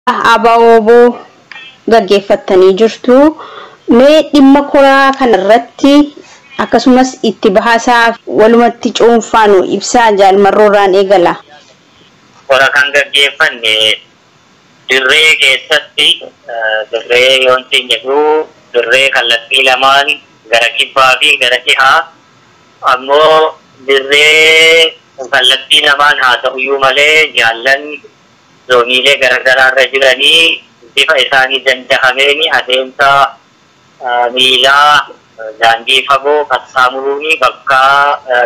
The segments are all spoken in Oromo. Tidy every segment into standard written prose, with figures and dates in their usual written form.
Abaaboo gaggeeffattanii jirtu. Mee dhimma koraa kanarratti akkasumas itti bahasaa walumatti cuunfaanu ibsaa jaalmarroorraan eegala. Kora kan gaggeeffanne dirree keessatti dirree yoontiin jedhu dirree kallattii lamaan gara kibbaa fi gara dhihaa ammoo dirree kallattii lamaan haa ta'uyyuu malee jaallan zooniilee garagaraarra jiranii bifa isaanii dandahameeni adeemsa miilaa daandii fagoo qaxxaamuruuni bakka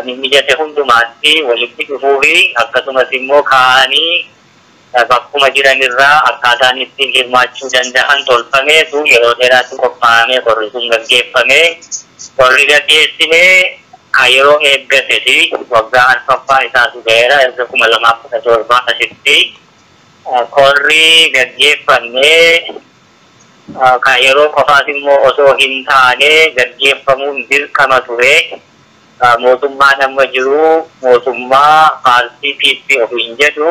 mijate hundumaatti walitti dhufuu fi akkasumas immoo kaa'anii bakkuma jiranirraa akkaataan ittiin hirmaachuu danda'an tolfameetu yeroo dheeraatti qophaa'amee qorri sun gaggeeffamee qorri gaggeessinee yeroo eeggateti waggaa arfaffaa isaatu ga'eera erga 2017 asitti qorri gaggeeffamee yeroo qofaas immoo osoo hin taane gaggeeffamuun dirqama ture. Mootummaan amma jiru mootummaa paartii PP ofiin jedhu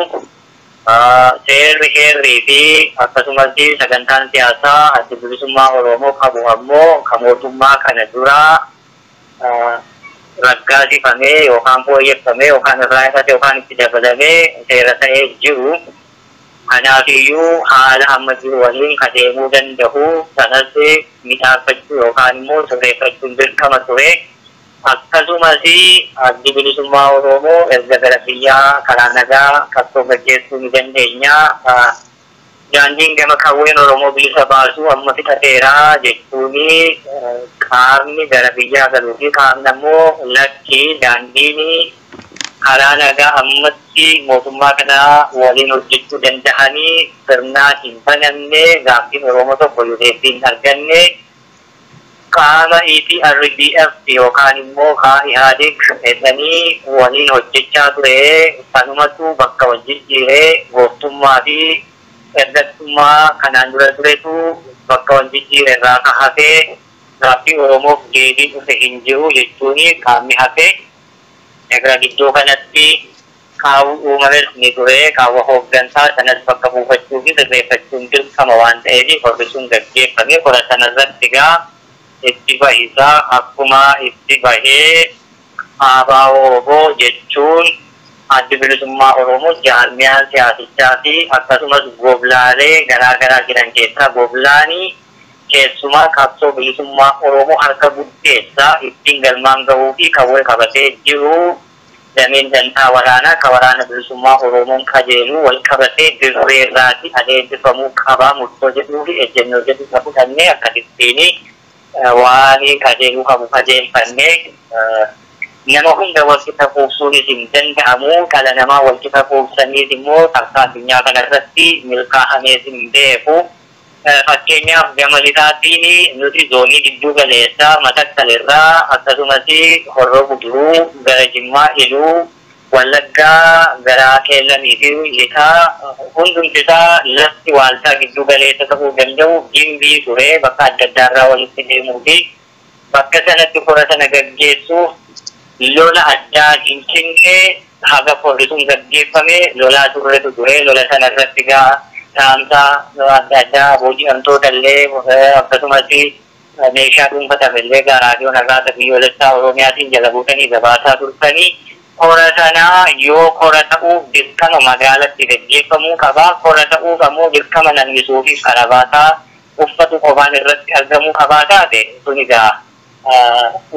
seerri heerrii fi akkasumas sagantaan siyaasaa adda bilisummaa Oromoo qabu ammoo kan mootummaa kana duraa raggaasifamee yookaan fooyyeffamee yookaan irraa ifate yookaan itti dabalamee seera ta'ee jiru. Kanaafiyyuu haala amma jiru waliin adeemuu danda'u sanas midhaaffachuu yookaan immoo sirreeffachuun dirqama ture. Akkasumas addi bilisummaa Oromoo erga gara biyyaa karaa nagaa qabsoo gaggeessuu ni dandeenya. Daandiin gama qawween Oromoo bilisa baasuu amma fixateera jechuun qaamni gara biyyaa galuu fi qaamni ammoo lakkii daandiin karaa nagaa ammatti mootummaa kana waliin hojjechuu danda'anii sirnaa hin banamne gaaffiin Oromoo tokko yoo deebiin arganne qaama EPRDF yookaan immoo IHADIG jedhanii waliin hojjechaa ture sanumatu bakka wajjijjiiree gooftummaa fi ergattummaa kanaan dura turetu bakka wajjijjiiree irraa hafee gaaffii Oromoof deebii dhufe hin jiru jechuun qaamni hafe. Egaa gidduu kanatti kaawuu uumames ni ture kaawwa hooggansaa sanas bakka buufachuu fi sirreeffachuun dirqama waan ta'eef qorri sun gaggeeffame qora sanarratti egaa itti bahisaa akkuma itti bahee ABO jechuun adda bilisummaa Oromoo jaarmiyaan siyaasichaa fi akkasumas goblaalee garaagaraa jiran keessaa goblaanii keessumaa qabsoo bilisummaa Oromoo harka guddeessaa ittiin galmaan gahuu fi qawwee qabatee jiru dameen dantaa waraanaa ka waraana bilisummaa Oromoon kajeelu wal qabatee dirree irraatti adeemsifamuu qabaa murtoo jedhuu fi ejjennoo jedhu fudhannee akkasittiin waan kajeeluu qabu kajeelfannee nama hunda walqixa quubsuunis hin danda'amu dhala namaa walqixa quubsaniis immoo takka addunyaa kanarratti milkaa'amees hin beeku. Fakkeenyaaf gama lixaatiin nuti zoonii gidduu galeessaa Matakkaleerraa akkasumas Horroo Guduruu gara Jimmaa Iluu Wallaggaa gara Qeellanii fi lixaa hundumti isaa lafti waaltaa gidduu galeessa ta'uu danda'u Gimbii ture bakka adda addaarraa walitti deemuu fi bakka sanatti qora sana gaggeessuuf lola addaa hin cinne haga qorri sun gaggeeffame lolaa turretu ture lola sanarratti gaa Tamta ada booji'amtoota illee akkasumas meeshaa dhuunfataaf illee raadiyoo nagaa biyyoolessaa Oromiyaatiin jala buutanii gabaasaa turtanii qora sanaa yoo qora ta'uuf dirqama magaalatti gaggeeffamuu qabaa qora ta'uuf ammoo dirqama nannisuu fi karabaataa uffatu qofaan irratti argamuu qabaa taate sun egaa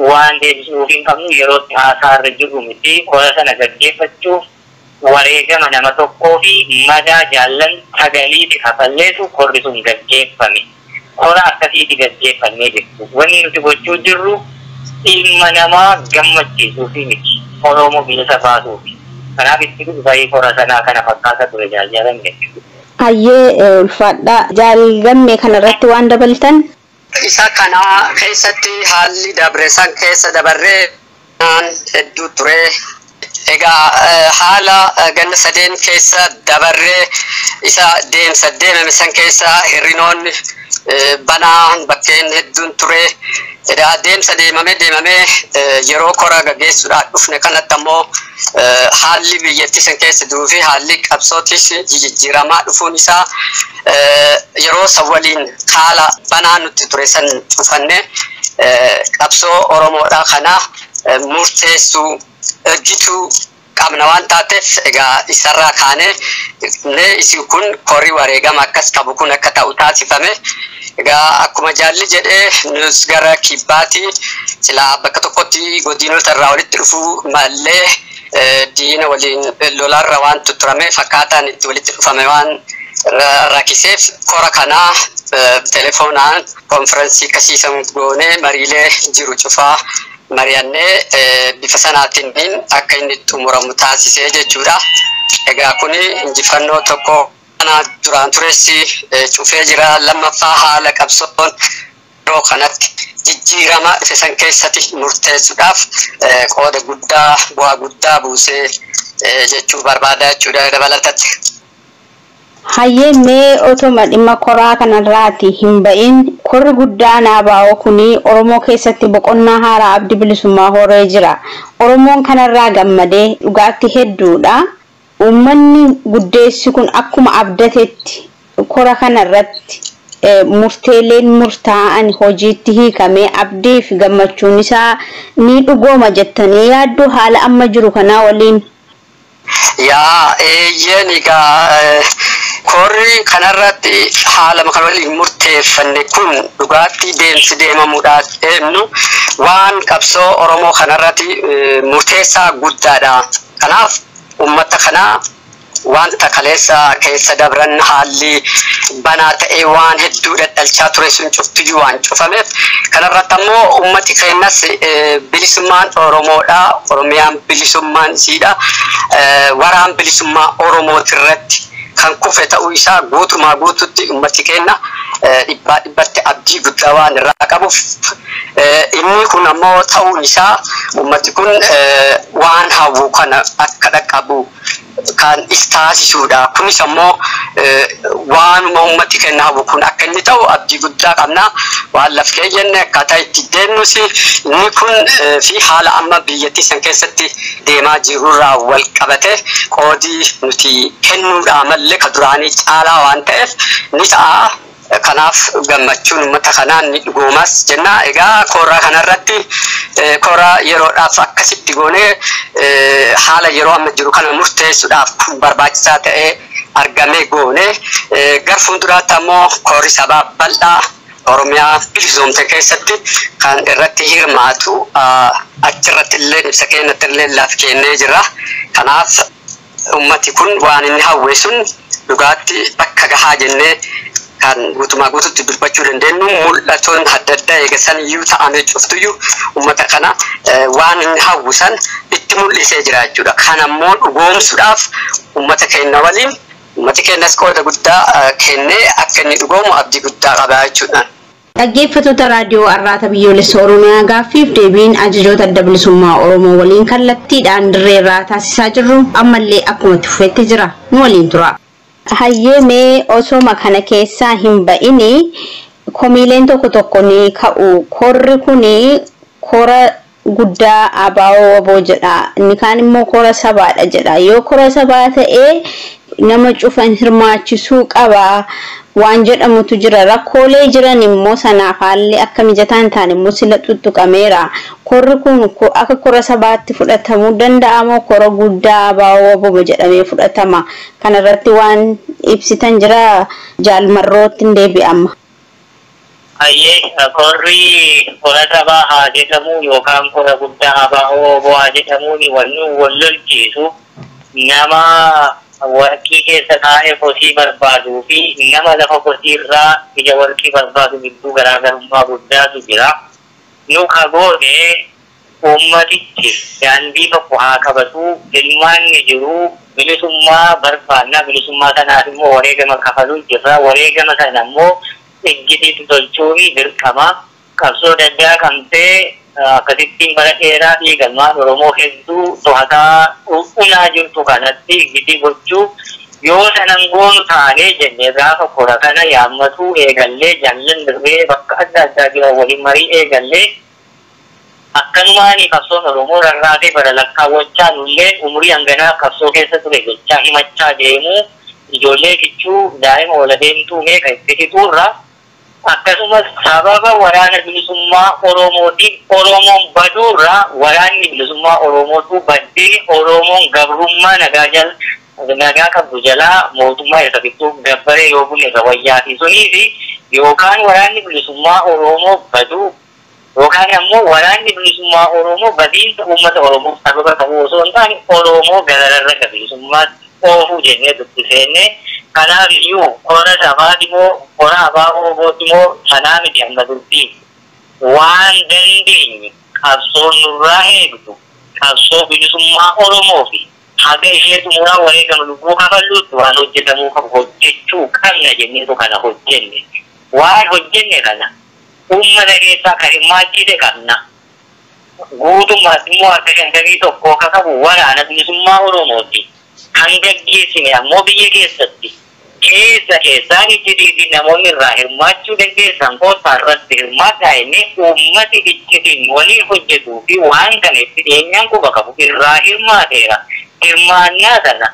waan deebisuuf hin qabnu yeroo haasaarra jiru miti qora sana gaggeeffachuuf wareegama nama tokkoo fi madaa jaallan sagaliiti hafalleetu qorri sun gaggeeffame. Qora akkasiiti gaggeeffannee jirtu. Wanni nuti gochuu jirru ilma namaa gammachiisuu fi miti. Oromoo bilisa baasuufi. Kanaaf itti dhufee qora sanaa kana fakkaata ture jaaljalan jechuudha. Hayyee ulfaadhaa jaalgamme kanarratti waan dabaltan? Isa kana keessatti haalli dabre san keessa dabarree hedduu ture. Egaa haala ganna sadeen keessa dabarree isa deemame san keessa hirrinoonni banaan bakkeen hedduun ture. Egaa deemsa deemamee yeroo qora gaggeessuudhaaf dhufne kanatti ammoo haalli biyyattii san keessa jiruu fi haalli qabsootis jijjiiramaa dhufuun isaa yeroo san waliin haala banaa nutti ture san cufanne qabsoo Oromoodhaa kana murteessuu gituu qabna waan taateef egaa isarraa kaanee isin kun korii wareegama akkas qabu kun akka ta'u taasifame. Egaa akkuma jaalli jedhee nus gara kibbaatti silaa bakka tokkotti godinoota irraa walitti dhufuu mallee diina waliin lolaarra waan tutturame fakkaataan itti walitti dhufame waan rakkiseef kora kanaa telefoonaan konferensii akkasiisan goonee mariilee jiru cufaa mari'annee bifa sanaatiin akka inni xumuramu taasisee jechuudha. Egaa kuni injifannoo tokko duraan turessi cufee jira. Lammaffaa haala qabsoon yeroo kanatti jijjiirama san keessatti murteessuudhaaf qooda guddaa bu'aa guddaa buusee jechuu barbaada jechuudha dabalatatti. Hayyee mee otoma dhimma koraa kanarraati hin ba'in korri guddaan ABO kuni Oromoo keessatti boqonnaa haaraa abdii bilisummaa horee jira. Oromoon kanarraa gammadee dhugaatti hedduudha. Uummanni guddeessi kun akkuma abdatetti kora kanarratti murteeleen murtaa'an hojiitti hiikamee abdii fi gammachuun isaa ni dhugooma jettanii yaaddu haala amma jiru kanaa waliin? Yaa eeyyeen egaa korri kanarratti haala kan waliin murteeffanne kun dhugaatti deemsi deemamuudhaaf deemnu waan qabsoo Oromoo kanarratti murteessaa guddaadha. Kanaaf ummata kana wanta kaleessa keessa dabran haalli banaa ta'ee waan hedduu dadhalchaa ture sun cuftiyyuu waan cufameef kanarratti ammoo ummati keenyas bilisummaan Oromoodha. Oromiyaan bilisummaan isiidha. Waraan bilisummaa Oromootirratti kan kufe ta'uu isaa guutumaa guututti ummati keenya dhibbatti abdii guddaa waan irraa qabuuf inni kun ammoo ta'uun isaa ummati kun waan hawwu kana akka dhaqqabu kan istaasisuudha. Kunis ammoo waanuma ummati keenya hawwu kun akka inni ta'u abdii guddaa qabna. Waan laf keeyyenne akkaataa itti deemnus inni kun fi haala amma biyyattii san keessatti deemaa jirurraa wal qabate qoodii nuti kennuudhaa mallee ka duraanii caalaa waan ta'eef ni ta'a. Kanaaf gammachuun uummata kanaan ni dhugoomas jenna. Egaa koraa kanarratti koraa yeroodhaaf akkasitti goonee haala yeroo amma jiru kana murteessuudhaaf kun barbaachisaa ta'ee argamee goonee gara fuulduraatti ammoo korii sabaa bal'aa Oromiyaa bilisoomte keessatti kan irratti hirmaatu achirratti illee ibsa kennatti illee laaf kennee jira. Kanaaf ummati kun waan inni hawwe sun dhugaatti bakka gahaa jennee kan guutumaa guututti dubbachuu dandeenyu mul'atoon adda addaa eegasan iyyuu ta'amee cuftuyyuu ummata kana waan inni hawwisan itti mul'isee jira jechuudha. Kan ammoo dhugoomsuudhaaf ummata keenya waliin ummati keenyas qooda guddaa kennee akka inni dhugoomu abdii guddaa qaba jechuudha. Dhaggeeffattoota raadiyoo Arraata Biyyoolessa Oromiyaa gaaffiif deebiin ajajoota adda bilisummaa Oromoo waliin kallattiidhaan dirreerraa taasisaa jirru ammallee akkuma itti fufetti jira. Nu waliin tura. Hayyee mee osoma kana keessaa hin ba'ini komiileen tokko ni ka'u. Korri kuni kora guddaa ABO jedha. Inni kaan immoo kora sabaadha jedha. Yoo kora sabaa ta'ee nama cufan hirmaachisuu qaba waan jedhamutu jira. Rakkoolee jiran immoo sanaaf haalli akka mijataa hin taane immoo sila tuttuqameera. Korri kun akka kora sabaatti fudhatamuu danda'a moo kora guddaa ABO jedhamee fudhatama? Kanarratti waan ibsitan jira jaalmarrootti hin deebi'amma. Ayyee kora sabaa haa jedhamu yookaan kora guddaa ABO haa jedhamuun wal lolchiisu nama warqii keessa taa'ee kosii barbaaduu fi nama lafa kosiirraa ija warqii barbaadu gidduu garaagarummaa guddaatu jira. Nu kagoone ummatichi daandii tokko haa qabatu ilmaanni jiru bilisummaa barbaanna bilisummaa kanaaf immoo wareegama kafaluu jirra. Wareegama sana immoo ejjitiitu tolchuu fi dirqama qabsoo daddaa kan ta'e akkasittiin bara dheeraa dhiigalmaan Oromoo hedduu to'ataa unaa jirtu kanatti ejjitii gochuu yoo sanan goonu taanee jennee gaafa kora kana yaammatuu eegallee jaallan dirbee bakka adda addaa jiran waliin marii eegallee akkanumaani qabsoon Oromoo rarraatee bara lakkaawwachaa nullee umurii hanganaa qabsoo keessa ture gochaa himachaa deemuu ijoollee kichuu daa'ima wala deemtuu meeqa itti hixuurra akkasumas sababa waraana bilisummaa Oromootiin Oromoon baduurra waraanni bilisummaa Oromootu baddee Oromoon gabrummaa nagaa qabdu jalaa mootummaa isa bittuu gabbaree yoo bulle irra wayyaati suniifi yookaan waraanni bilisummaa Oromoo baduu yookaan ammoo waraanni bilisummaa Oromoo badiinsa uummata Oromoo sababa ta'uu osoo hin taane Oromoo gararra bilisummaatti oofuu jennee dubbisenne kanaaf iyyuu qora sabaatimoo qora abaa Oromootimoo sanaa miti amma dubbii waan dandeenye qabsoo nurraa eegdu qabsoo bilisummaa Oromoo fi haga isheetu muraa wareegama lubbuu kafalluutti waan hojjetamuu qabu hojjechuu qabna jenneetu kana hojjenne waan hojjenne kana ummata keessaa kan hirmaachise qabna guutummaatti immoo akka 51 akka qabu waraana bilisummaa Oromooti kan gaggeessine ammoo biyya keessatti keessaan iccitiin namoonni irraa hirmaachuu dandeessan kootaa irratti hirmaataa inni uummati iccitiin waliin hojjetuu fi waan kana itti dhiyeenyaan quba qabu irraa hirmaateera. Hirmaannaa sana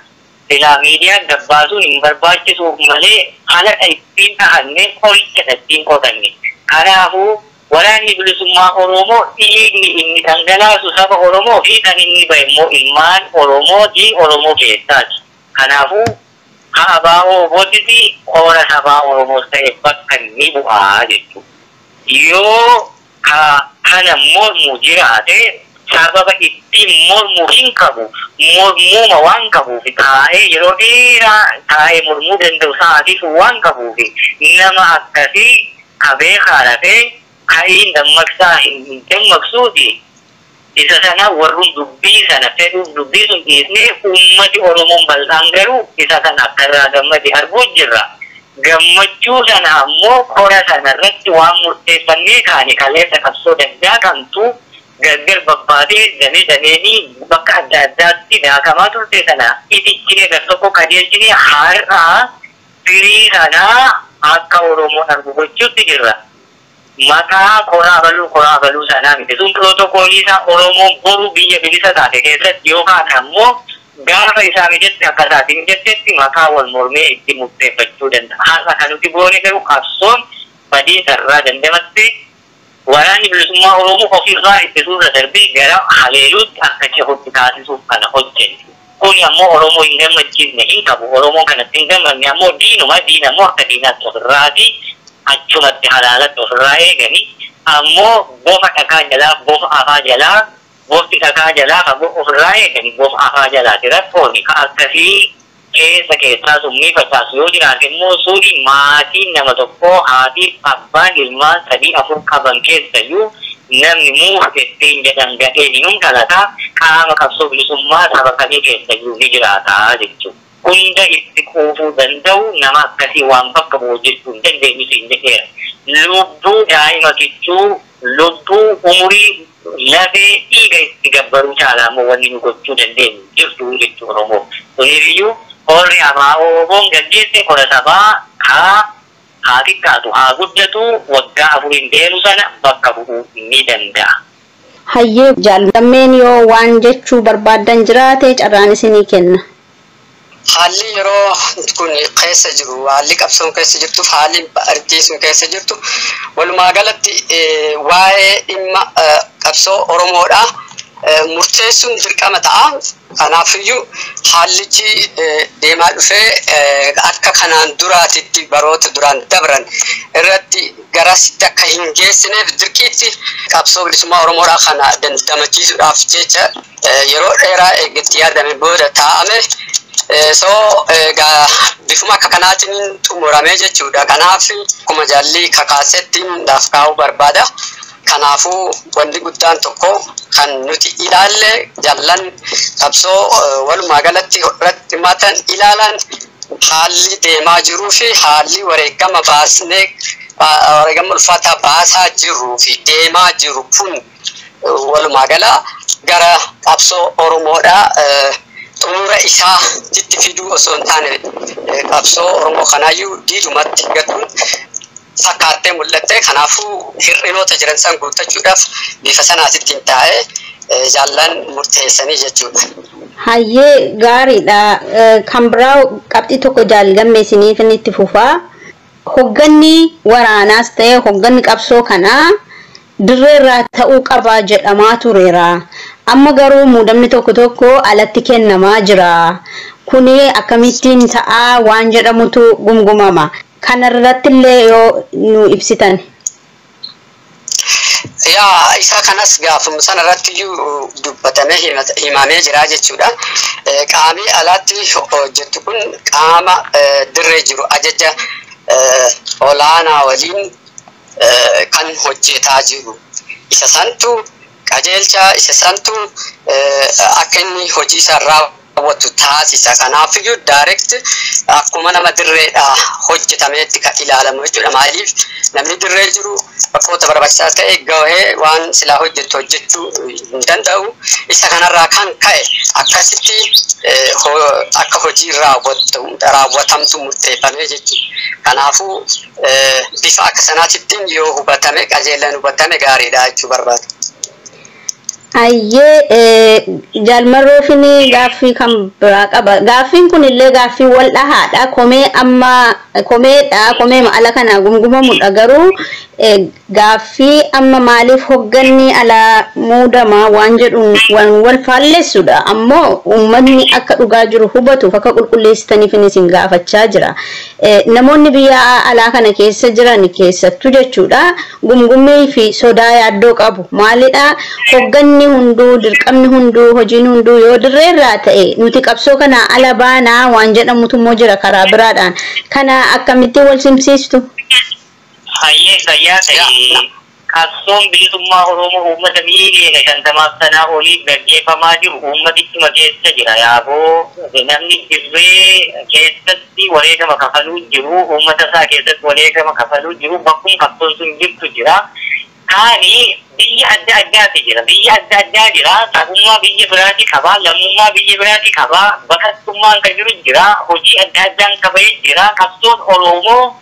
silaa miidiyaa gabbaasuun hin barbaachisuuf malee haala ittiin dhahannee qoricha ittiin qotanne. Kanaafuu waraanni bilisummaa Oromoo dhiigni inni dhangalaasu saba Oromoo fi kan inni bahe immoo ilmaan Oromooti Oromoo keessaati. Kanaafuu abaa Oromootitti qora sabaa Oromoos ta'e bakka inni bu'aa jechuudha. Yoo kana mormuu jiraate sababa ittiin mormuu hin qabu mormuuma waan qabuuf taa'ee yeroo dheeraa taa'ee mormuu danda'u sa'aatiif waan qabuuf nama akkasii qabee haalatee ka'iin dammaqsaa hin dammaqsuuti. Isa sana warrun dubbii sana fedhuuf dubbii sun dhiisnee uummati Oromoon bal'aan garuu isa sana akka irraa gammade arguu jirra. Gammachuu sana ammoo qora sana irratti waan murteeffannee kaane kaleessa qabsoo dandaa kamtu gargar babbaatee danee bakka adda addaatti daakamaa turte sana itichine gar tokko qajeelchine har'aa firii sanaa akka Oromoon argu gochuutti jirra. Maqaa koraa baluu sanaa miti sun pirootokoolii isaa Oromoon boru biyya bilisa taate keessatti yookaan ammoo gaafa isaa mijetti akka isaatiin jettetti maqaa wal mormee itti murteeffachuu danda'a. Har'a kan nuti boone garuu qabsoon badiinsa irraa dandamatti waraanni bilisummaa Oromoo ofirraa ittisuurra darbee gara haleeluutti akka cehutti taasisuuf kana hojjenne. Kun ammoo Oromoo hin gammachiisne hin qabu. Oromoon kanatti hin gammadne ammoo diinammoo akka diinaatti ofirraati achumatti halaalatti ofirraa eeganii ammoo bofa dhagaa jalaa bofa afaa jalaa bofti dhagaa jalaa kan ofirraa eeganii bofa afaa jalaati rakkooni ka akkasii keessaa summii facaasu yoo jiraate immoo suudhi maatiin nama tokkoo haati abbaan ilmaan 3-4 qaban keessayyuu namni muufettiin jedhan gadheen hin dhalataa qaama qabsoo bilisummaa saba kamii keessayyuu ni jiraataa jechuudha. Hunda itti quufuu danda'u nama akkasii waan bakka bu'u jechuun dandeenyu siin jedheera. Lubbuu daa'ima kichuu lubbuu umurii lafee dhiiga itti gabbaruu caalaa immoo wanni nu gochuu dandeenyu jirtu jechuu Oromoo. Kuniifiyyuu Orri abaa Oromoon gaggeesse qora sabaa haa xiqqaatu haa guddatu waggaa 4 deemu sana bakka bu'uu ni danda'a. Hayyee jaallatameen yoo waan jechuu barbaadan jiraate carraan isinii kenna. Haalli yeroo kun keessa jiru haalli qabsoon keessa jirtuuf haalli arjiisuun keessa jirtu walumaa galatti waa'ee dhimma qabsoo Oromoodha. Murteessuun dirqama ta'a. Kanaafiyyuu haallichi deemaa dhufee akka kanaan duraatitti baroota duraan dabran irratti garasitti akka hin geessineef dirqiitti qabsoo bilisummaa Oromoodhaa kana dandamachiisuudhaaf jecha yeroo dheeraa eeggatti yaadame booda taa'ame bifuma akka kanaatiin xumuramee jechuudha. Kanaaf akkuma jaalli kakaasettiin laaf kaa'uu barbaada. Kanaafuu wanti guddaan tokko kan nuti ilaalle jaallan qabsoo walumaa galatti irratti matan ilaalan haalli deemaa jiruu fi haalli wareegama baasnee wareegama ulfaataa baasaa jiruu fi deemaa jiru kun walumaa gala gara qabsoo Oromoodhaa xumura isaa itti fiduu osoo hin taane qabsoo Oromoo kanaayyuu diidumatti gatuun fakkaatee mul'atte kanaafuu hir'inoota jiran san guuttachuudhaaf bifa sanaatittiin taa'ee jaallan murteessanii jechuudha. Hayyee gaariidha. Kan biraa qabxii tokko jaalgammeessiniif inni itti fufaa. Hogganni waraanaas ta'e hogganni qabsoo kanaa dirreerraa ta'uu qabaa jedhamaa tureera. Amma garuu muudamni tokko tokko alatti kennamaa jira. Kuni akkamittiin ta'aa waan jedhamutu gumgumama. Kanarratti illee yoo nu ibsitan. Yaa isa kanas gaafuma sanarratti iyyuu dubbatamee himamee jira jechuudha. Qaamni alatti hojjetu kun qaama dirree jiru ajaja olaanaa waliin kan hojjetaa jiru. Isa santu qajeelcha isa santu akka inni hojii isaa raawwatu taasisa. Kanaafiyyuu direct akkuma nama dirreedha hojjetameetti kan ilaalamu jechuudha. Maaliif namni dirree jiru bakkoota barbaachisaa ta'e gahee waan silaa hojjetu hojjechuu hin danda'u. Isa kanarraa kan ka'e akkasitti akka hojii raawwatamtu murteeffamee jechuudha. Kanaafuu bifa akka sanaatittiin yoo hubatame qajeelan hubatame gaariidha jechuu barbaada. Hayyee jaalmarroofini gaaffii kan biraa qaba. Gaaffiin kun illee gaaffii wal dhahaadha. Komee ala kana gumgumamudha garuu gaaffii amma maaliif hogganni ala muudama waan jedhuun wal faallessudha. Ammoo uummanni akka dhugaa jiru hubatuuf akka qulqulleessitaniif isin gaafachaa jira. Namoonni biyya alaa kana keessa jiran keessattuu jechuudha gumgummii fi sodaa yaaddoo qabu. Maalidha hogganni hunduu dirqamni hunduu hojiin hunduu yoo dirreerraa ta'e nuti qabsoo kana ala baanaa waan jedhamutu immoo jira karaa biraadhaan. Kana akkamitti wal simsiistu? Hayyee fayyaa ta'e qabsoon bilisummaa Oromoo uummata miiliyoona 50 sanaa olii gaggeeffamaa jiru uummatichuma keessa jira. Yaaboo namni dirree keessatti wareegama kafaluu jiru uummata isaa keessatti wareegama kafaluu jiru bakkuma qabsoon sun jirtu jira. Kani biyya adda addaati jira. Biyya adda addaa jira. Sabummaa biyya biraati qaba. Lammummaa biyya biraati qaba. Bakattummaan kan jiru jira. Hojii adda addaan qabee jira. Qabsoon Oromoo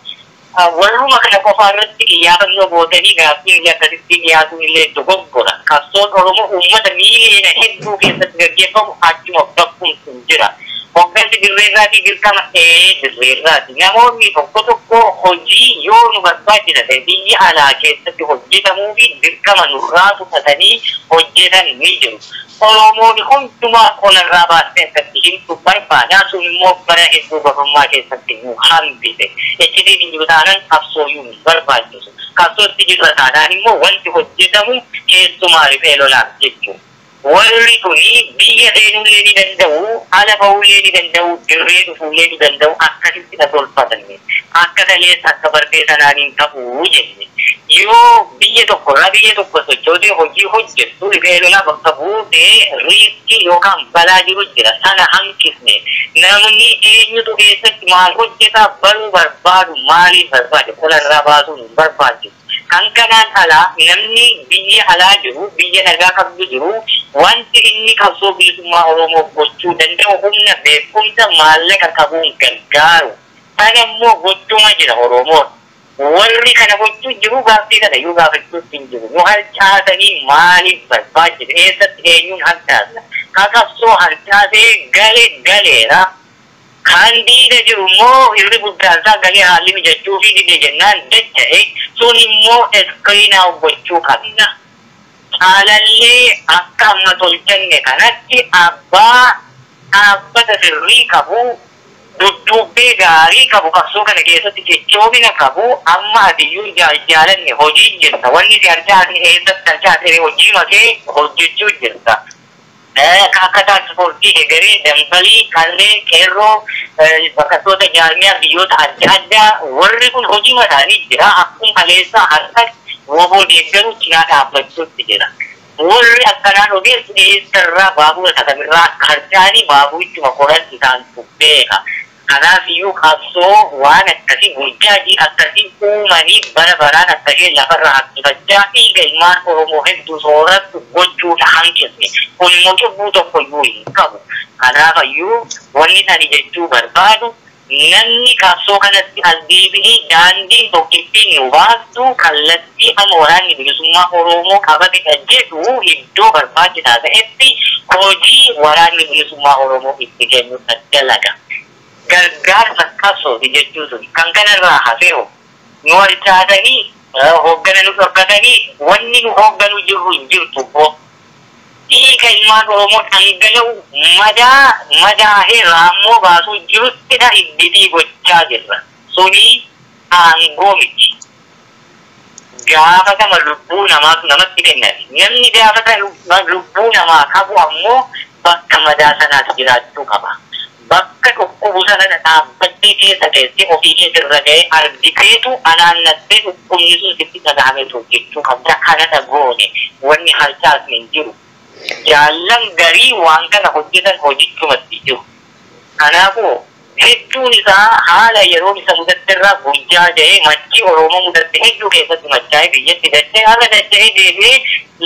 warruma kana qofa irratti xiyyaafannoo gootanii gaaffii illee akkasitti dhiyaatuun illee dogoggora. Qabsoon Oromoo uummata miiliyoona hedduu keessatti gaggeeffamu achuma bakkum sun jira. Hoggansi dirreerraati dirqama dirreerraati. Namoonni tokko tokko hojii yoo nu barbaachisa ta'e biyya alaa keessatti hojjetamuu fi dirqama nurraa fudhatanii hojjetan ni jiru. Oromoon hundumaa qonarraa baasee akkatti himtu barbaada. Sun immoo bara hedduu gabummaa keessatti nu hambise. Ejjitiin hin jiru taanaan qabsooyuu nu barbaachisu. Qabsootti jiru taanaan immoo wanti hojjetamu keessumaa rifee lolaaf jechuudha. Warri kuni biyya seenuulee ni danda'u, ala ba'uulee ni danda'u, dirree dhufuulee ni danda'u, akkasitti na tolfatanne. Akka kaleessa akka bartee sanaaniin ta'uu jenne. Yoo biyya tokko sochootee hojii hojjettu rifee lolaa bakka buutee riiskii yookaan balaa jiru jira. Sana hanqisne. Namni eenyutu keessatti maal hojjetaa baruu barbaadu maaliif barbaade qolarraa baasuun hin barbaachisu. Kan kanaan alaa namni biyya alaa jiru, biyya nagaa qabdu jiru, wanti inni qabsoo bilisummaa Oromoo gochuu danda'u humna beekumsa maallaqa qabuun gargaaru. Kana immoo gochuma jira Oromoon. Warri kana gochuu jiru gaaffii kana yoo gaafachuus hin jiru. Nu harcaasanii maaliif barbaachisa? Eessatti eenyuun harcaasa? Ka qabsoo harcaasee galeera. Kan diida jiru immoo irri guddaan isaa galee haalli mijachuu fi dide jennaan dacha'e sun immoo iskiriinaa gochuu qabna. Caalallee akka amma tolchanne kanatti abbaa dhaabbata sirrii qabu, dudduubbee gaarii qabu, qabsoo kana keessatti jechoomina qabu, amma adiyyuu jaalanne hojii jirta. Wanni si harcaase eessatti harcaase hojii makee hojjechuu jirta. Akka tiraansipoortii egeree dambalii kanneen qeerroo bakka jaarmiyaa biyyoota adda addaa warri kun hojii mataanii jira. Akkuma kaleessaa harka woboo deeggaruu cinaa dhaabbachuutti jira. Warri akkanaan ogeessi eessarraa baabura sakamirraa akka harcaanii baaburichuma qoran isaan beeka. Kanaaf iyyuu qabsoo waan akkasii guyyaadii akkasii uumanii bara baraan akkasii lafarraa harkifachaa dhiiga ilmaan Oromoo hedduu sooratu gochuudha hanqisne. Kun immoo cubbuu tokko iyyuu hin qabu. Kanaaf iyyuu wanni ani jechuu barbaadu namni qabsoo kanatti as deebi'ee daandii tokkittiin nu baastu kallattii amma waraanni bilisummaa Oromoo qabate jedhu iddoo barbaachisaa ta'etti hojii waraanni bilisummaa Oromoo itti kennu dalaga. Gargaarsa qabsooti jechuun sun kan kanarraa hafeeru nu walchaatanii hooggana nu dhorkatanii wanni nu hoogganu jirru hin jirtu dhiiga ilmaan Oromoo dhangala'u madaa'ee raammoo baasuu jiruttidha iddii gochaa jirra. Suni aangoo miti. Gaafatama lubbuu namaatu namatti kennati. Namni gaafatama lubbuu namaa qabu ammoo bakka madaa sanaas jiraachuu qaba. Bakka dhukkubu sana dhaabbattee keessa keessee ofii keessarra ga'ee argiteetu anaannattee dhukkubni sun sitti dhagahametu jechuu qabda. Kanata goone wanni harcaasne hin jiru. Jaallan garii waan kana hojjetan hojichumatti jiru. Kanaafuu hedduun isaa haala yeroo isa mudatteerraa guyyaa ja'ee machii Oromoo mudatte hedduu keessatti machaa'ee biyyatti dachee haala dachee deebi'ee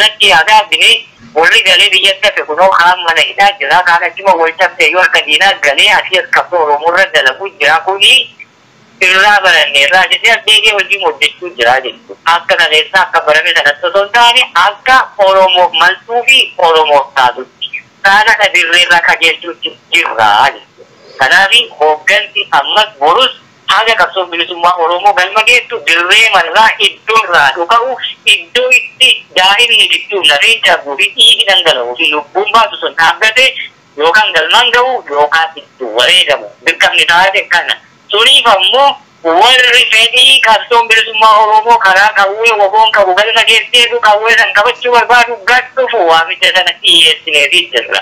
lakkii aadaa binee warri galee biyyatti hafe kunoo kaan mana hidhaa jira kaan achuma wal cabsee yoo harka diinaa galee asii as qabsoo Oromoo irra dalagu jira kuni irraa baranne irraa jedhee adeegee wajjin hojjechuu jira jechuudha. Akka kaleessaa akka barame sanatti osoo hin taane akka Oromoof maltuu fi Oromoof taatutti saana dhadirreerraa qajeelchuutti jirra jechuudha. Kanaafii hooggansi ammas borus haga qabsoo bilisummaa Oromoo galma geessu dirree marraa iddoo irraa dhuka'u iddoo itti daa'imni gidduu lafeen cabuu fi dhiigi dhangala'uu fi lubbuun baasu sun dhaabbate yookaan galmaan ga'u yookaan itti wareegamu dirqamni taate kana. Suniif ammoo warri fedhii qabsoon bilisummaa Oromoo karaa qawwee woboon qabu galma geesseetu qawwee san qabachuu barbaadu gad dhufu waamicha sana dhiyeessineefii jirra.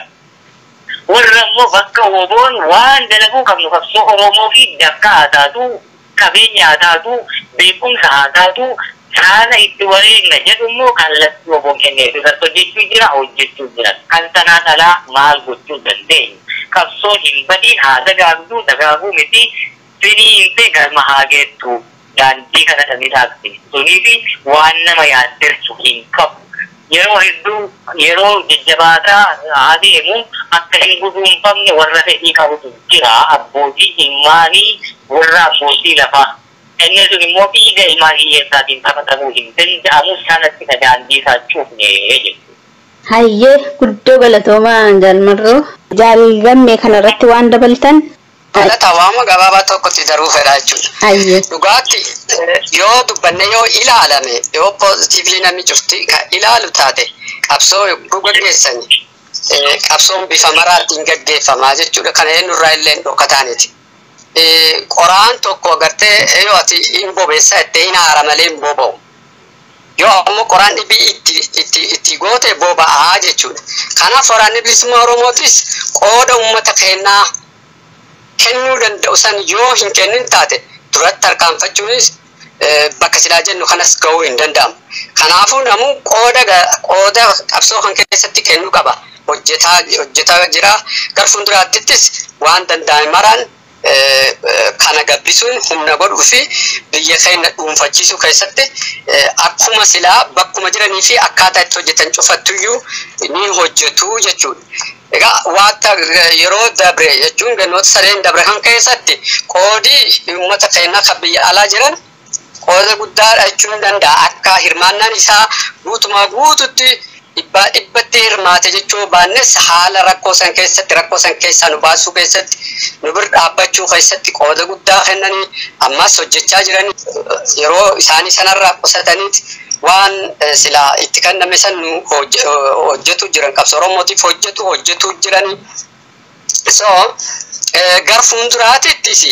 Warra ammoo bakka woboon waan dalaguu qabnu qabsoo Oromoo fi dakka haa taatu qabeenya haa taatu beekumsa haa taatu saana itti wareegna jedhu immoo kallattii woboon kenneefi irratti hojjechuu jira hojjechuu jira. Kan sanaan alaa maal gochuu dandeenya? Qabsoo hin badin haa dagaaguu miti. Siniifi galma haa geettu daandii kana sanii taasise. Suniifi waan nama yaaddeessu hin qabu. Yeroo hedduu yeroo jajjabaataa adeemu akka hin guduunfamne warra fedhii qabutu jira. Abbootii ilmaanii warra abbootii lafaa. Inni sun immoo dhiiga ilmaan hiyyeessaatiin taphatamuu hin danda'amu sanatti ka daandii isaa cuufne jechuudha. Hayyee guddoo galatoomaa jaalmarroo jaalgammee kanarratti waan dabaltan. Alata waama gabaabaa tokkotti daruu fedha jechuudha. Dhugaatti yoo dubbanne yoo ilaalame yoo poozitiivlii namni cufti kan ilaalu taate qabsoo yogguu gaggeessani qabsoon bifa maraatiin gaggeeffamaa jechuudha. Kana eenyurraa illee dhokataaniti. Qoraan tokko agartee yoo ati hin bobeessa itti hin haara malee hin boba'u. Yoo ammoo qoraan dhibii itti goote boba'aa jechuudha. Kanaaf waraanni bilisummaa Oromootis qooda uummata kennaa kennuu danda'u san yoo hin kennin taate duratti harkaanfachuunis bakka silaa jennu kanas ga'uu hin danda'amu. Kanaafuu namuu qooda qabsoo kan keessatti kennuu qaba. Hojjetaa jira. Gara fuulduraattis waan danda'ame maraan kana gabbisuun humna godhuu fi biyya keenya dhuunfachiisuu keessatti akkuma silaa bakkuma jiranii fi akkaataa itti hojjetan cufattuyyuu ni hojjetu jechuudha. Egaa wanta yeroo dabre jechuun gannoota sadeen dabre kan keessatti qoodii uummata keenya kan biyya alaa jiran qooda guddaadha jechuun danda'a. Akka hirmaannaan isaa guututti dhibbatti hirmaate jechuu baannes haala rakkoo san keessaa nu baasuu keessatti nu bira dhaabbachuu keessatti qooda guddaa kennanii ammas hojjechaa jiran yeroo isaanii sanarraa qusataniiti waan silaa itti kenname san nu hojjetu jiran qabsoo Oromootiif hojjetu jiranii. So gar fuulduraatittis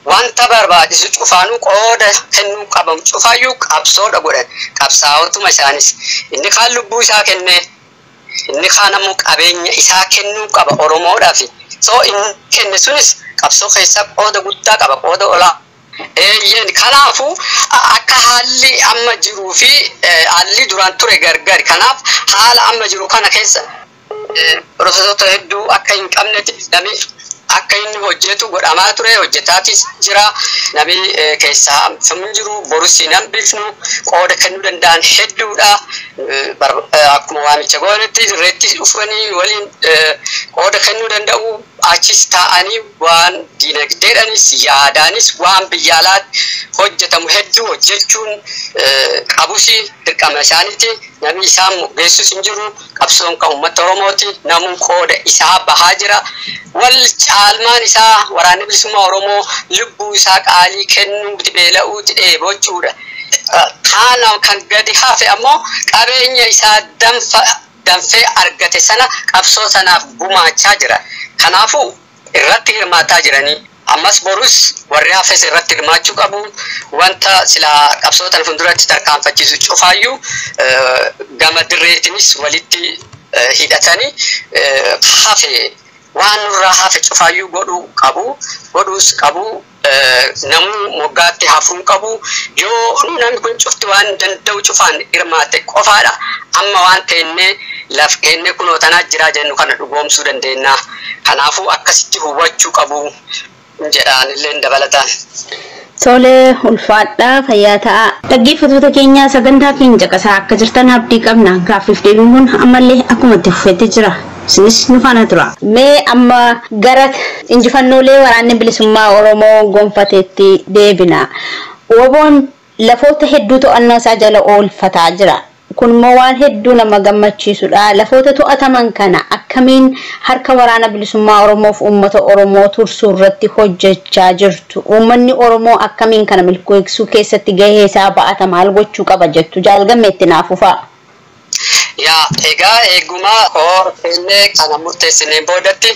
wanta barbaachisu cufaanuu qooda kennuu qabamu cufaayyuu qabsoodha godhan qabsaa'otuma isaanis inni kaan lubbuu isaa kenne inni kaan ammoo qabeenya isaa kennuu qaba Oromoodhaaf. So inni kenne sunis qabsoo keessaa qooda guddaa qaba qooda olaa. Kanaafuu akka haalli amma jiruu fi haalli duraan ture gargari. Kanaaf haala amma jiru kana keessa piroofeesota hedduu akka hin qabnetti namni akka inni hojjetu godhamaa ture hojjetaatis jira. Namni keessaa hamfamu jiru borus hin hambifnu qooda kennuu danda'an hedduudha. Akkuma waamicha goonetti irratti dhufanii waliin qooda kennuu danda'u achis ta'anii waan dinagdeedhaanis yaadaanis waan biyya alaatti hojjetamu hedduu hojjechuun qabusi dirqama isaaniiti. Namni isaan geessus hin jiru. Qabsoon kan uummata Oromooti. Namni qooda isaa bahaa jira. Wal caalmaan isaa waraanni bilisummaa Oromoo lubbuu isaa qaalii kennuuti beela'uuti dheebochuudha. Kana kan gadi hafe ammoo qabeenya isaa danfee argate sana qabsoo sanaaf gumaachaa jira. Kanaafuu irratti hirmaataa jiranii ammas borus warri hafes irratti hirmaachuu qabu. Wanta sila qabsootan funduratti tarkaanfachiisu cufaayyuu gama dirreetinis walitti hidhatanii hafe waan nurraa hafe cufaayyuu godhuus qabu. Namni moggaatti hafuun qabu. Yoo namni kun cufti waan danda'u cufaan hirmaate qofaadha. Amma waan ta'enne laf kenne kunoo tanaa jira jennu kana dhugoomsuu dandeenya. Kanaafuu akkasitti hubachuu qabu jedhaan illee dabalataan. Tole ulfaadhaa fayyaa ta'a. Dhaggeeffattoota keenya sagantaa keenya caqasaa akka jirtan abdii qabna. Gaaffiif deebiin kun ammallee akkuma itti fufeetti jira. Isinis nu faana tura. Mee amma gara injifannoolee waraanni bilisummaa Oromoo gonfateetti deebina. Woboon lafoota hedduu to'annoo isaa jala oolfataa jira. Kun immoo waan hedduu nama gammachiisudha. Lafoota to'ataman kana akkamiin harka waraana bilisummaa Oromoo fi uummata Oromoo tursuu irratti hojjechaa jirtu? Uummanni Oromoo akkamiin kana milkeessuu keessatti gahee isaa ba'ata maal gochuu qaba jettu? Jaalgammeetti naaf uffaa. Yaa egaa eeguma kenne kana murteessineen boodatti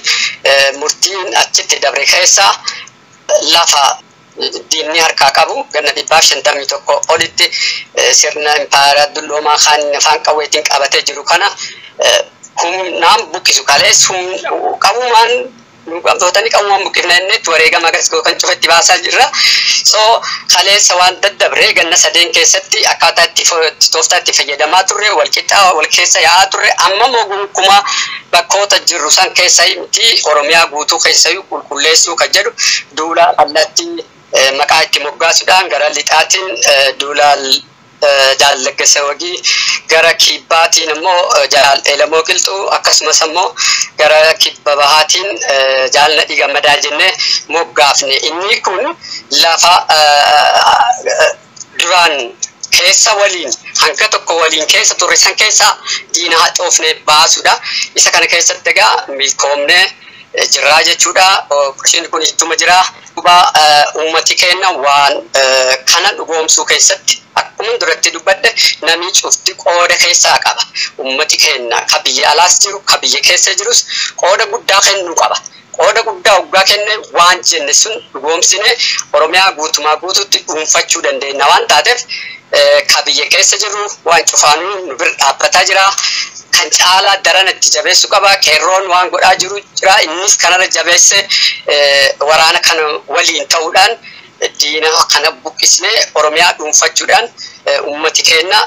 murtiin achitti dabre keessa lafa diinni harkaa qabu ganna 51 olitti sirna impaayera dulloomaa kan afaan qawweetiin qabatee jiru kana humnaan buqqisu kalees qabumaan qabdootanii qabumaan buqqifneennetti wareegama agarsiisuu kan cufetti baasaa jirra. So kaleessa waan daddabree ganna 3 keessatti akkaataa itti tooftaatti fayyadamaa turre walqixxaa wal keessa yaa'aa turre amma gonkumaa bakkoota jirru san keessa miti Oromiyaa guutuu keessayyuu qulqulleessuu kan jedhu duula kallattii maqaa itti moggaasuudhaan gara lixaatiin duula Jaallaggeessa Wagii gara kibbaatiin immoo Jaal Eelamoo Qilxuu akkasumas immoo gara kibba bahaatiin Jaalladhii Gammadaa jennee moggaafne. Inni kun lafa duraan keessa waliin hanga tokko waliin keessa turre san keessa diina haxoofne baasuudha. Isa kana keessatti egaa milkoomnee jirraa jechuudha. Qoshiin kun ittuma jira. Uummati keenya waan kana dhugoomsuu keessatti akkuma duratti dubbadde namni cufti qooda keessaa qaba. Uummati keenya ka biyya alaas jiru ka biyya keessa jirus qooda guddaa kennuu qaba. Qooda guddaa waggaa kenne waan jenne sun dhugoomsine Oromiyaa guutumaa guututti dhuunfachuu dandeenya waan taateef ka biyya keessa jiru waan cufaanuu nu bira dhaabbataa jira. Kan caalaa daran itti jabeessu qaba. Qeerroon waan godhaa jiru jira. Innis kanarra jabeesse waraana kana waliin ta'uudhaan diina kana buqqisnee Oromiyaa dhuunfachuudhaan uummati keenya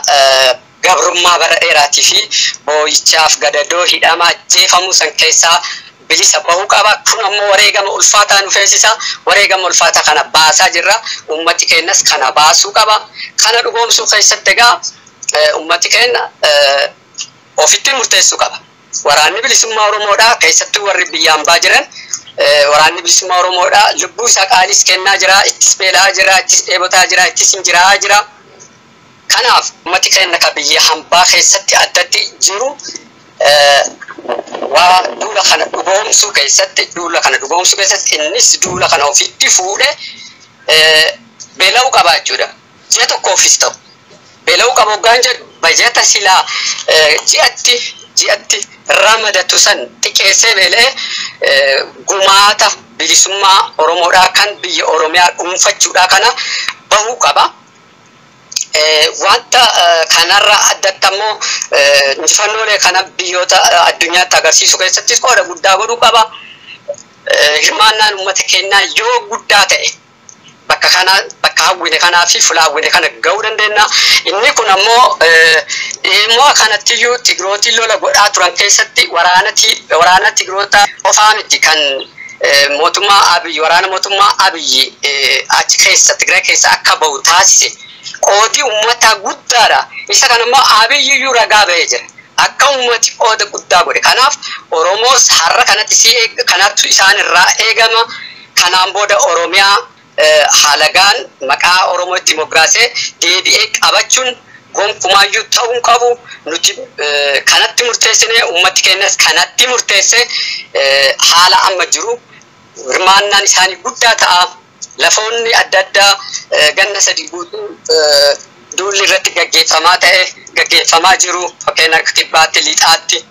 gabrummaa bara dheeraatii fi boo'ichaaf gadadoo hidhamaa jeefamuu san keessaa bilisa bahuu qaba. Kun ammoo wareegama ulfaataa nu feesisa. Wareegama ulfaataa kana baasaa jirra. Uummati keenyas kana baasuu qaba. Kana dhugoomsuu keessatti egaa uummati keenya ofitti murteessuu qaba. Waraanni bilisummaa Oromoodhaa keessattuu warri biyyaan baa jiran waraanni bilisummaa Oromoodhaa lubbuu isaa qaalis kennaa jira, ittis beelaa jira, ittis dheebotaa jira, ittis injiraa jira. Kanaaf uummati keenya ka biyya hambaa keessatti addatti jiru waa duula kana dhugoomsuu keessatti innis duula kana ofitti fuudhee beela'uu qaba jechuudha. Ji'a tokko ofis ta'u beela'uu qaba hoggaan jedhu bajeta silaa ji'atti ramadatu san xiqqeessee beela'ee gumaata bilisummaa Oromoodhaa kan biyya Oromiyaa dhuunfachuudhaa kana bahuu qaba. Wanta kanarra addatti ammoo injifannoolee kana biyyoota addunyaatti agarsiisuu keessattis qooda guddaa godhuu qaba. Hirmaannaan uummata keenyaa yoo guddaa ta'e bakka hawwine kanaa fi fulaawwine kana ga'uu dandeenya. Inni kun ammoo immoo kanattiyyuu Tigrootiin lola godhaa turan keessatti waraana Tigroota qofaa miti kan mootummaa Abiyyi waraana mootummaa Abiyyi achi keessa Tigraay keessa akka bahu taasise qoodii uummataa guddaadha. Isa kana immoo Abiyyiyyuu ragaa ba'ee jira. akka ummati qooda guddaa godhe. Kanaaf Oromoos har'a kanatti kanattu isaan irraa eegama. Kanaan booda Oromiyaa halagaan maqaa Oromoo Dimookiraasii deebi'ee qabachuun gonkumaayyuu ta'uu qabu. Nuti kanatti murteessinee ummati keenyas kanatti murteessee haala amma jiru hirmaannaan isaanii guddaa ta'a. Lafoonni adda addaa ganna sadii guutuu duulli irratti gaggeeffamaa jiru. Fakkeenya akka kibbaatti lixaatti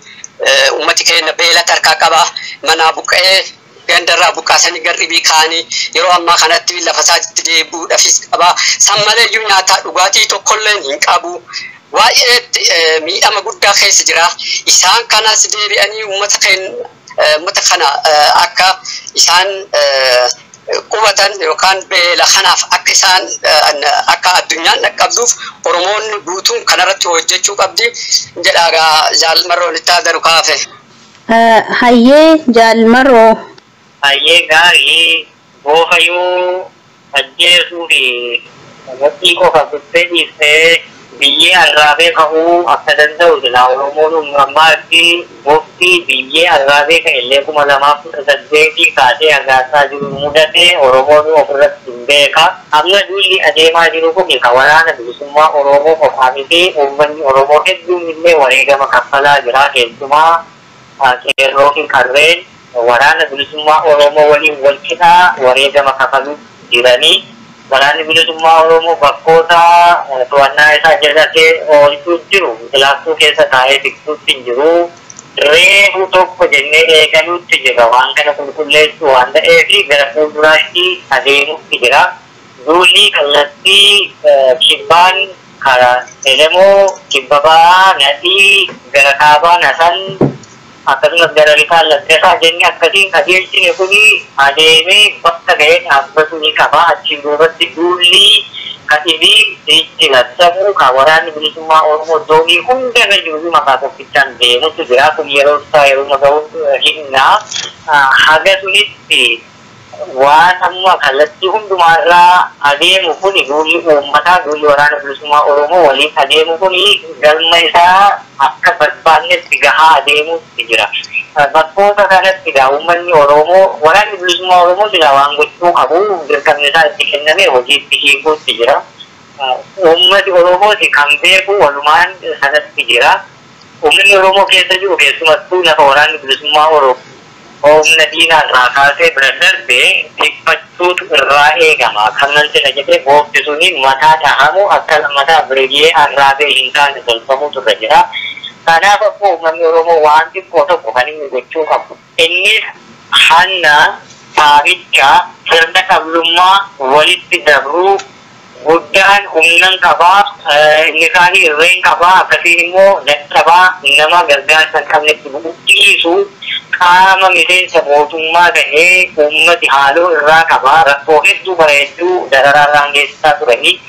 ummati keenya beelata harkaa qaba. Manaa buqqa'ee gandarraa buqqaasanii garribii kaanii yeroo ammaa kanatti lafa isaatti deebi'uudhaafis qaba. San maleeyyuu nyaataa dhugaatii tokkollee hin qabu. Waa'ee miidhama guddaa keessa jira. Isaan kanas deebi'anii uummata kana akka isaan qubatan yookaan beela kanaaf akka isaan akka addunyaan dhaqqabduuf Oromoon guutuun kanarratti hojjechuu qabdi jedhaa Jaalmarroon itti aadaru kaafe. Hayyee Jaalmarroo. Hayyee gaarii boofayuu ajjeesuu fi waqtii qofa kuttee dhiistee biyyee arraabee ka'uu akka danda'u jira. Oromoon ammaatti waqtii biyyee arraabee ka'ellee 2018 kaasee agaasaa jiru mudatee Oromoon ofirratti hin beeka. Amma duulli adeemaa jiru kun kan waraana bilisummaa Oromoo qofaa miti uummanni Oromoo hedduun illee wareegama kaffalaa jira. Keessumaa qeerroo fi qarreen waraana bilisummaa Oromoo waliin wal qixaa wareegama kafaluu jiranii. Waraanni bilisummaa Oromoo bakkoota to'annaa isaa jalatti oolchuu jiru. Bilaastuu keessa taa'ee tiksuutti hin jiru. Reefu tokko jennee eegaluutti jira. Waan kana qulqulleessuu waan ta'eef gara fuulduraatti adeemuutti jira. Duulli kallattii kibbaan karaa Elemoo, kibba ba'aa, Nadhii, gara kaabaa Nasan akkasumas gara lixaan Laddasaa jennee akkasiin qajeelchine kuni adeemee bakka ga'ee dhaabbatu ni qaba. Achiin duubatti duulli kadhibii itti labsamu kan waraanni bilisummaa Oromoo doonii hunda irra jiru maqaa tokkichaan deemutu jira. Kun yeroo isaa yeroo ga'u himna. Haga sunitti waan amma kallattii hundumaarraa adeemu kuni duulli uummataa duulli waraana bilisummaa Oromoo waliin adeemu kuni galma isaa akka barbaannetti gahaa adeemuutti jira. Bakkoota kanatti uummanni Oromoo waraanni bilisummaa Oromoo jira waan gochuu qabu dirqamni isaa itti kenname hojiitti hiikuutti jira. Uummati Oromooti kan beeku walumaan sanatti jira. Uummanni Oromoo keessa jiru keessumattuu lafa waraanni bilisummaa Oromoo humna diinaa irraa kaasee bira darbee dhiphachuutu irraa eegama. Kanaltina jedhee boofti suniin mataa dhahamu akka mataa birgee arraabee hin taane tolfamutu irra jira. Kanaaf akkoo uummanni Oromoo waan xiqqoo tokko kan inni gochuu qabu. Innis hanna taabicha sirna qablummaa walitti dabruu guddaan humnan qabaa, inni kaanii irreen qabaa, akkasiin immoo dadhabaa nama gargaarsa hin qabnetti bu'uudhiisu qaama miseensa mootummaa ta'ee uummati haaloo irraa qabaa. Rakkoo hedduu bareedduu dararaarraan geessisaa turanii.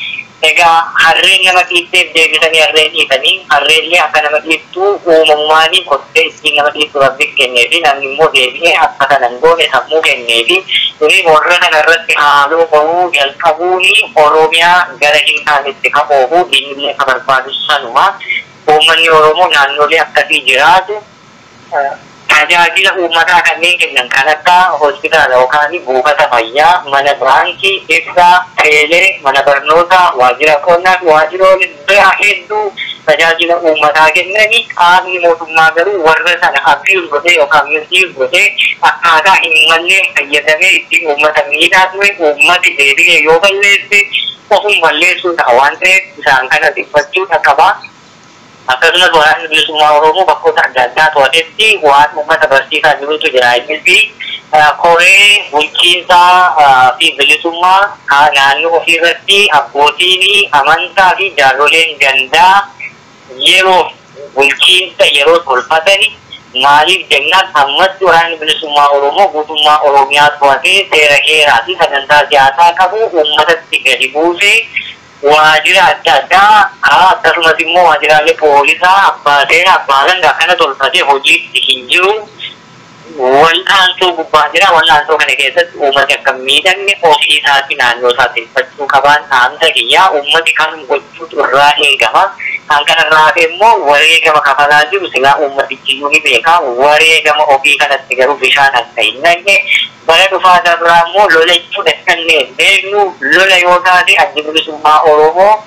Egaa harreen nama dhiitteef deebisanii harreen dhiitanii harreenillee akka nama dhiittuu uumamummaanii kottee ittiin nama dhiittu rabbi kenneefi namni immoo deebi'ee akka kanan goone sammuu kenneefi durii warra kanarratti haaloo bahuu jalqabuuni Oromiyaa gara hin taanetti kan oofu diinillee kan barbaadu sanuma. Uummanni Oromoo naannolee akkasii jiraatu tajaajila uummataa kanneen kennan kan akka hospitaala yookaan buufata fayyaa, mana baankii, ibsaa, teelee, mana barnootaa, waajjira qonnaa fi waajjiroonni biraa hedduu tajaajila uummataa kennanii qaamni mootummaa garuu warra sana abiyuus godhee yookaan milkiis godhee akkaataa hin mallee fayyadamee ittiin uummata miidhaa ture. Uummati deebi'ee yoo balleesse ofum balleessuu ta'a waan ta'eef isaan kana dhiphachuudha qaba. Akkasumas waraanni bilisummaa Oromoo bakkoota adda addaa to'atetti waan uummata barsiisaa jirutu jira. Innis koree bulchiinsaa fi bilisummaa naannoo ofiirratti abbootiin amantaa fi jaarsoleen gandaa yeroo bulchiinsa yeroo tolfatani maaliif jennaan ammatti waraanni bilisummaa Oromoo guutummaa Oromiyaa to'atee seera heeraa fi sagantaa siyaasaa qabu uummatatti gadi buusee waajjira adda addaa akkasumas immoo waajjiraalee poolisaa abbaa seeraa abbaa alangaa kana tolfatee hojiitti hin jiru. wal'aansoo gubbaa jira. Wal'aansoo kana keessatti uummati akka miidhamne ofii isaatti naannoo isaatti fachuu qabaan dhaamsa kiyyaa uummati kan gochuutu irraa eegama. Kan kanarraa hafe immoo wareegama kafalaa jiru silaa uummatichiyyuu ni beeka. Wareegama ofii kanatti garuu bishaan akka hin dhaqne bara dhufaa irraa immoo lola jechuudha kanneen beeknu lola yoo taate adda bilisummaa Oromoo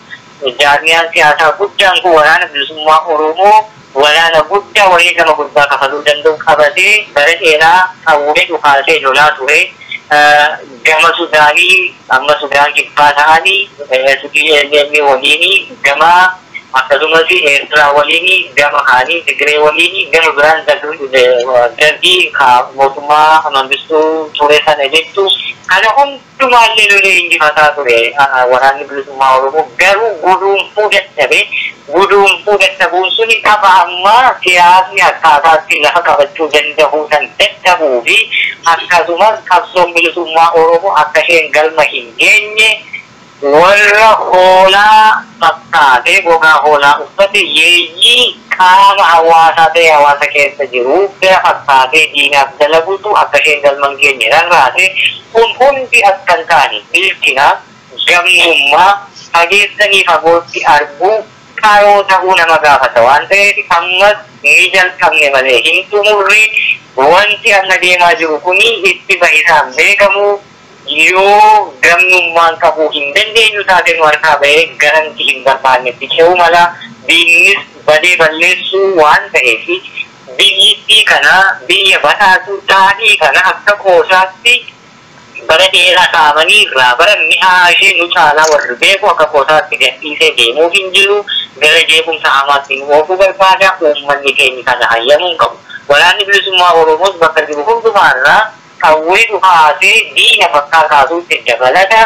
jaarmiyaan siyaasaa guddaan kun waraana bilisummaa Oromoo waraana guddaa wareegama guddaa kafaluu danda'u qabatee bara dheeraa hawwee dhufaasee lolaa ture. Gama Sudaanii amma Sudaan kibbaa ta'anii Sudaan waliini gama akkasumas Eertiraa waliini gama haanii Tigree waliini gama biraan darbii mootummaa Mangistuu ture sana jechuun kana hundumaallee lolee injifataa ture waraanni bilisummaa Oromoo garuu guduunfuu dadhabuun suni qaba amma siyaasni akkaataatti lafa qabachuu danda'uu kan dadhabuu fi akkasumas qabsoon bilisummaa Oromoo akka isheen galma hin geenye warra hoolaa fakkaatee gogaa hoolaa uffate yeeyyii qaama hawaasaa ta'e hawaasa keessa jiru bira fakkaatee diinaaf dalaguutu akka isheen galma hin geenye rarraate kun hundi akka hin taane bilchina gammummaa fageessanii fagootti arguu kaayoo ta'uu nama gaafata waan ta'eef ammas ni jalqabne malee hin xumurri wanti amma deemaa jiru kuni itti bahisaan beekamu yoo gammummaan qabuu hin dandeenyu taate nu harkaa bahee garanti hin barbaannetti ce'uu mala diinnis badee balleessuu waan ta'eef biyyittii kana biyya badhaatu taa'ii kana akka qoosaatti bara dheeraa kaa'amanii irraa bara mi'aa ishee nu caalaa warri beeku akka qoosaatti gadhiisee deemuu hin jiru gara jeequmsa hamaatti nu oofuu barbaada uummanni keenya kana hayyamuun qabu. Waraanni bilisummaa Oromoos bakka jiru hundumaarraa qawwee dhukaasee diina fakkaa kaasuutti dabalata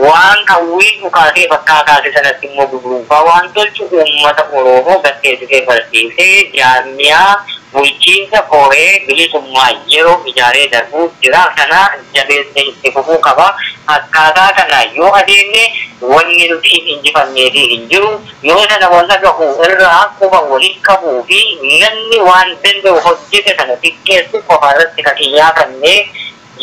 waan qawwee dhukaasee fakkaa kaase sanatti immoo gugruunfaa waan tolchu uummata Oromoo gaggeessitee barsiisee jaarmiyaa bulchiinsa koree bilisummaa yeroo ijaaree darbuu jira kana jabeessee itti fufuu qaba. Akkaataa kana yoo adeemne wanni nuti hin injifannee fi hin jiru yoo sana wanta gahu irraa quba waliin qabuu fi namni waan danda'u hojjete sana xiqqeessu qofa irratti kan xiyyeeffannee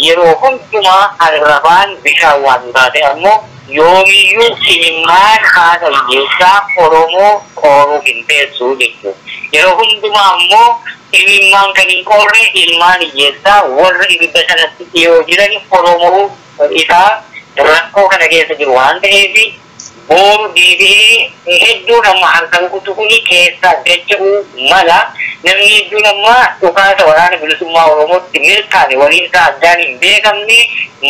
yeroo hundumaa arrabaan bishaan waan taate ammoo yoomiyyuu ilmaan haadha hiyyeessaa Oromoo qoruu hin teessuu jechuudha. Yeroo hundumaa ammoo ilmaan kan hin qorre ilmaan hiyyeessaa warra ibidda sanatti dhiyoo jiran Oromoo isaa rakkoo kana keessa jiru waan ta'eef boru deebi'ee hedduu nama harkaan kutu kuni keessaa dacha'uu mala namni hedduu nama dhukaasa waraana bilisummaa Oromootti milkaa'e waliin isaa addaan hin beekamne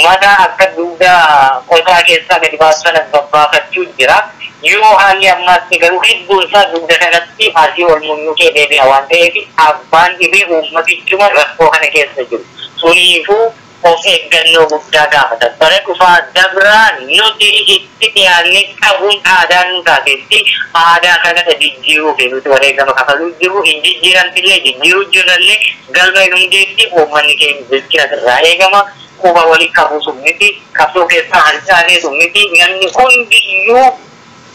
mataa akka duudaa qotaa keessaa gadi baasuudhaan babbaafachuu jira. Yoo haalli ammaatti garuu hedduun isaa dugda kanatti asii ol mul'ukee deebi'a waan ta'eef abbaan dhibee uummatichuma rakkoo kana keessa jiru. Suniifuu of eeggannoo guddaa gaafata. Bara dhufaa dabraa nuti itti dhiyaannee qabuun aadaan nu taatetti aadaa kana jijjiiruu fi nuti wareegama kafaluu jiru hin jijjiiramtillee jijjiiruu jirrallee galma hundeetti uummanni keenya bilchina irraa eegama. Quba walii qabuu summiti qabsoo keessaa harcaanee summiti namni hundiyyuu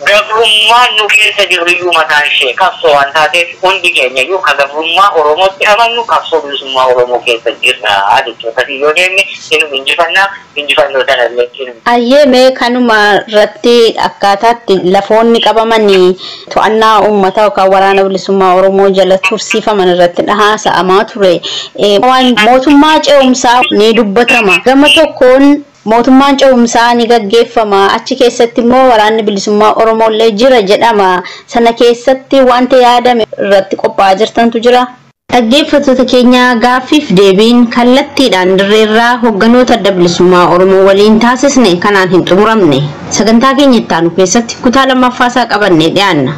gabrummaan nu keessa jirruyyuu mataan ishee qabsoo waan taateef hundi keenya iyyuu ka gabrummaa Oromootti amannu qabsoo bilisummaa Oromoo keessa jirra jechuudha. Yoo deemne inuma injifannoo sanallee inuma. Ayyee mee kanuma irratti akkaataatti lafoonni qabamanii to'annaa uummata yookaan waraana bilisummaa Oromoo jala tursiifaman irratti haasa'amaa ture. Waan mootummaa ce'umsaa ni dubbatama. Gama tokkoon mootummaan ce'umsaa ni gaggeeffama achi keessatti immoo waraanni bilisummaa Oromollee jira jedhama sana keessatti wanta yaadame irratti qophaa'aa jirtantu jira. Dhaggeeffattoota keenya gaaffiif deebiin kallattiidhaan dirreerraa hogganoota adda bilisummaa Oromoo waliin taasisne kanaan hin xumuramne sagantaa keenya itti aanu keessatti kutaa lammaffaasaa qabannee dhiyaanna.